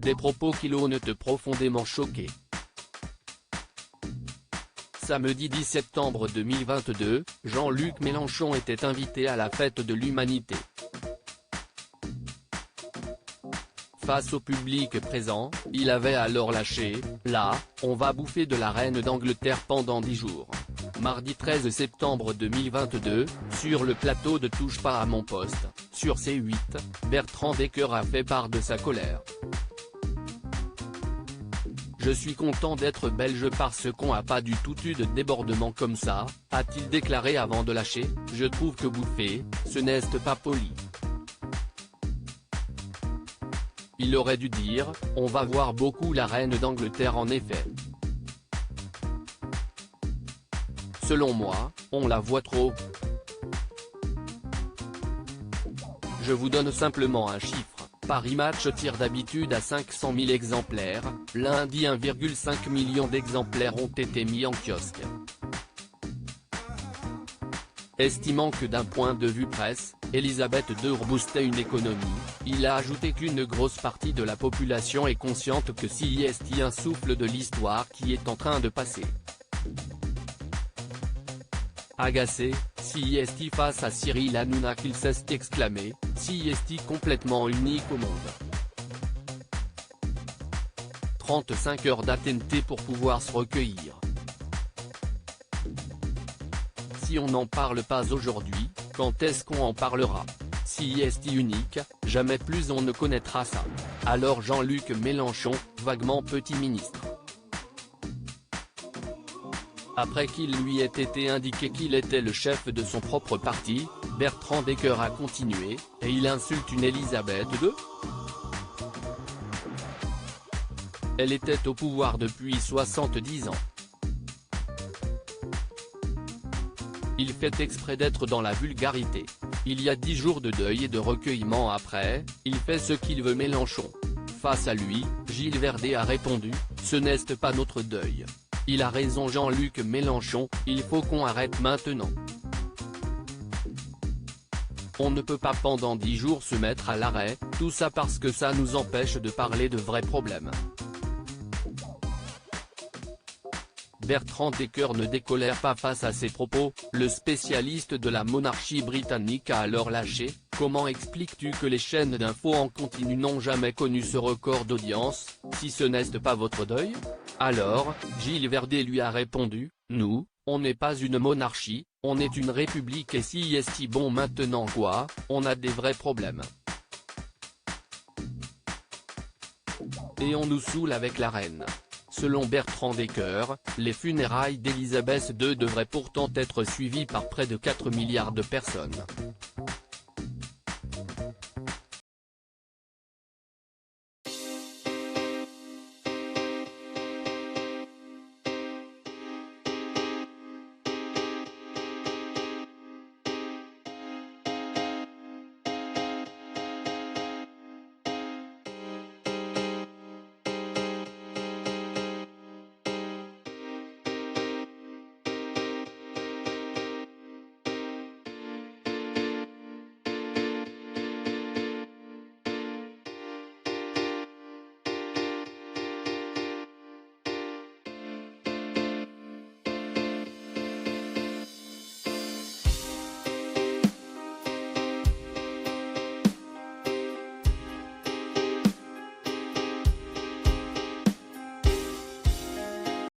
Des propos qui l'ont profondément choqué. Samedi 10 septembre 2022, Jean-Luc Mélenchon était invité à la fête de l'Humanité. Face au public présent, il avait alors lâché « Là, on va bouffer de la reine d'Angleterre pendant 10 jours ». Mardi 13 septembre 2022, sur le plateau de Touche pas à mon poste, sur C8, Bertrand Decker a fait part de sa colère. Je suis content d'être belge parce qu'on a pas du tout eu de débordement comme ça, a-t-il déclaré avant de lâcher « Je trouve que bouffer, ce n'est pas poli ». Il aurait dû dire « On va voir beaucoup la reine d'Angleterre en effet. Selon moi, on la voit trop. Je vous donne simplement un chiffre. Paris Match tire d'habitude à 500 000 exemplaires, lundi 1,5 million d'exemplaires ont été mis en kiosque. Estimant que d'un point de vue presse, Elisabeth II boostait une économie, il a ajouté qu'une grosse partie de la population est consciente que c'est un souffle de l'histoire qui est en train de passer. Agacé, c'est face à Cyril Hanouna qu'il s'est exclamé, c'est complètement unique au monde. 35 heures d'attente pour pouvoir se recueillir. Si on n'en parle pas aujourd'hui, quand est-ce qu'on en parlera? C'est unique, jamais plus on ne connaîtra ça. Alors Jean-Luc Mélenchon, vaguement petit ministre. Après qu'il lui ait été indiqué qu'il était le chef de son propre parti, Bertrand Decker a continué, et il insulte une Elisabeth II. Elle était au pouvoir depuis 70 ans. Il fait exprès d'être dans la vulgarité. Il y a 10 jours de deuil et de recueillement après, il fait ce qu'il veut Mélenchon. Face à lui, Gilles Verdet a répondu, ce n'est pas notre deuil. Il a raison Jean-Luc Mélenchon, il faut qu'on arrête maintenant. On ne peut pas pendant 10 jours se mettre à l'arrêt, tout ça parce que ça nous empêche de parler de vrais problèmes. Bertrand Decker ne décolère pas face à ces propos, le spécialiste de la monarchie britannique a alors lâché « Comment expliques-tu que les chaînes d'infos en continu n'ont jamais connu ce record d'audience, si ce n'est pas votre deuil ?» Alors, Gilles Verdet lui a répondu « Nous, on n'est pas une monarchie, on est une république et si bon maintenant quoi, on a des vrais problèmes. Et on nous saoule avec la reine ». Selon Bertrand Decker, les funérailles d'Elisabeth II devraient pourtant être suivies par près de 4 milliards de personnes.